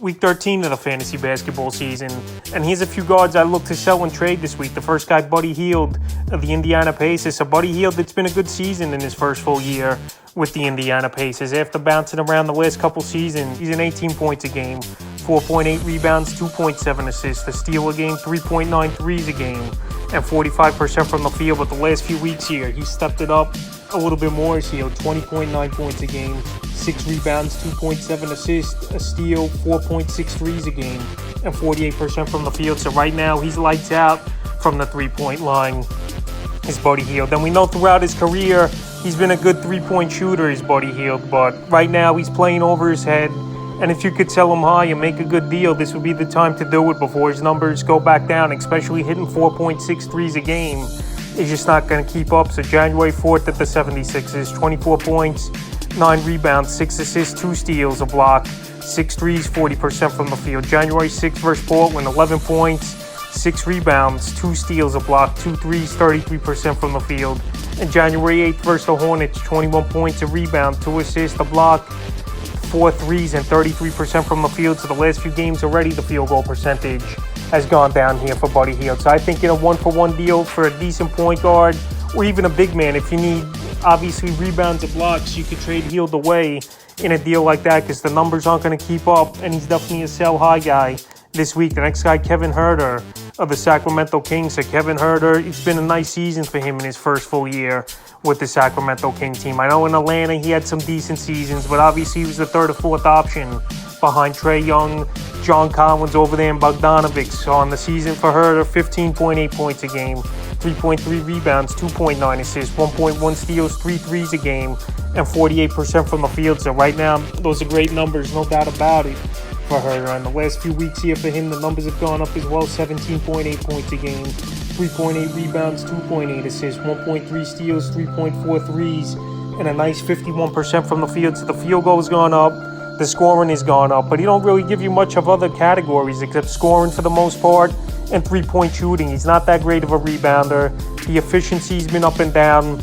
Week 13 of the fantasy basketball season, and here's a few guards I look to sell and trade this week. The first guy, Buddy Hield of the Indiana Pacers. So Buddy Hield, it's been a good season in his first full year with the Indiana Pacers. After bouncing around the last couple seasons, he's in 18 points a game, 4.8 rebounds, 2.7 assists, a steal a game, 3.9 threes a game, and 45% from the field. But the last few weeks here, he stepped it up a little bit more. He's 20.9 points a game, 6 rebounds, 2.7 assists, a steal, 4.6 threes a game, and 48% from the field. So right now, he's lights out from the three-point line, is Buddy Hield. Then we know throughout his career, he's been a good three-point shooter, is Buddy Hield. But right now, he's playing over his head. And if you could sell him high and make a good deal, this would be the time to do it before his numbers go back down, especially hitting 4.6 threes a game. Is just not going to keep up. So January 4th at the 76ers, 24 points, 9 rebounds, 6 assists, 2 steals, a block, 6 threes, 40% from the field. January 6th versus Portland, 11 points, 6 rebounds, 2 steals, a block, 2 threes, 33% from the field. And January 8th versus the Hornets, 21 points, a rebound, 2 assists, a block, 4 threes, and 33% from the field. So the last few games already, the field goal percentage has gone down here for Buddy Hield. So I think in a one-for-one deal for a decent point guard or even a big man, if you need obviously rebounds and blocks, you could trade Hield away in a deal like that because the numbers aren't going to keep up, and he's definitely a sell-high guy this week. The next guy, Kevin Huerter of the Sacramento Kings. So Kevin Huerter, it's been a nice season for him in his first full year with the Sacramento King team. I know in Atlanta he had some decent seasons, but obviously he was the third or fourth option behind Trae Young, John Collins over there, and Bogdanovic. So on the season for Huerter, 15.8 points a game, 3.3 rebounds, 2.9 assists, 1.1 steals, 3 threes a game, and 48% from the field. So right now, those are great numbers, no doubt about it, for Huerter. And the last few weeks here for him, the numbers have gone up as well. 17.8 points a game, 3.8 rebounds, 2.8 assists, 1.3 steals, 3.4 threes, and a nice 51% from the field. So the field goal has gone up, the scoring has gone up, but he don't really give you much of other categories except scoring for the most part and three-point shooting. He's not that great of a rebounder. The efficiency's been up and down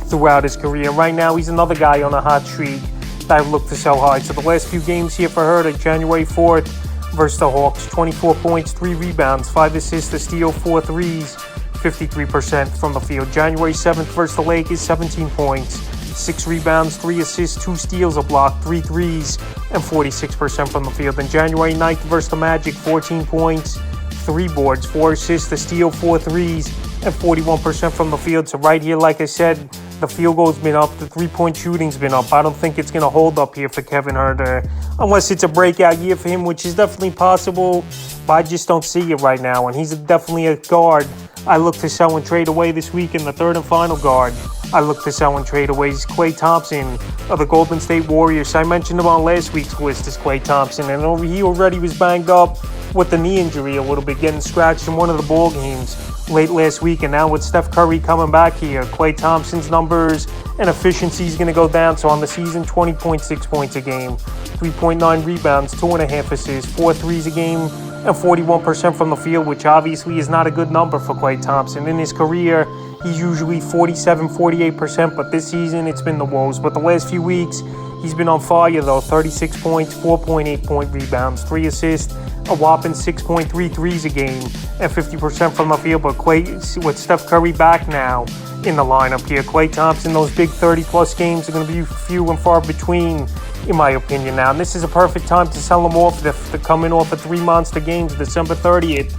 throughout his career. Right now, he's another guy on a hot streak that I look to sell high. So the last few games here for Huerter, January 4th versus the Hawks, 24 points, 3 rebounds, 5 assists, a steal, 4 threes, 53% from the field. January 7th versus the Lakers, 17 points, 6 rebounds, 3 assists, 2 steals, a block, 3 threes, and 46% from the field. Then January 9th versus the Magic, 14 points, 3 boards, 4 assists, a steal, 4 threes, and 41% from the field. So right here, like I said, the field goal's been up, the three-point shooting's been up. I don't think it's going to hold up here for Kevin Huerter unless it's a breakout year for him, which is definitely possible, but I just don't see it right now. And he's definitely a guard I look to sell and trade away this week. And the third and final guard I look to sell and trade away is Klay Thompson of the Golden State Warriors. I mentioned him on last week's list as Klay Thompson, and he already was banged up with the knee injury a little bit, getting scratched in one of the ball games late last week. And now with Steph Curry coming back here, Klay Thompson's numbers and efficiency is going to go down. So on the season, 20.6 points a game, 3.9 rebounds, 2.5 assists, 4 threes a game, and 41% from the field, which obviously is not a good number for Klay Thompson. In his career, he's usually 47, 48%, but this season it's been the woes. But the last few weeks, he's been on fire though. 36 points, 4.8 point rebounds, 3 assists, a whopping 6.3 threes a game, and 50% from the field. But Klay, with Steph Curry back now in the lineup here, Klay Thompson, those big 30-plus games are going to be few and far between, in my opinion now. And this is a perfect time to sell them off. They're coming off of 3 monster games, December 30th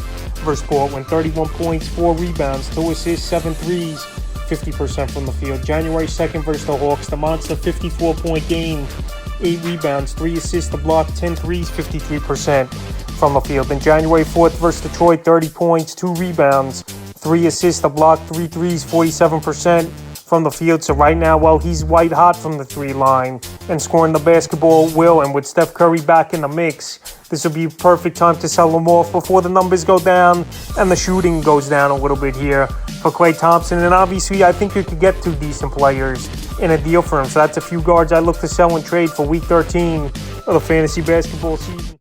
versus Portland, 31 points, 4 rebounds, 2 assists, 7 threes, 50% from the field. January 2nd versus the Hawks, the monster 54-point game, 8 rebounds, 3 assists, a block, 10 threes, 53% from the field. Then January 4th versus Detroit, 30 points, 2 rebounds, 3 assists, a block, 3 threes, 47% from the field. So right now, while he's white hot from the 3 line and scoring the basketball at will, and with Steph Curry back in the mix, this would be a perfect time to sell him off before the numbers go down and the shooting goes down a little bit here for Klay Thompson. And obviously, I think you could get 2 decent players in a deal for him. So that's a few guards I look to sell and trade for Week 13 of the fantasy basketball season.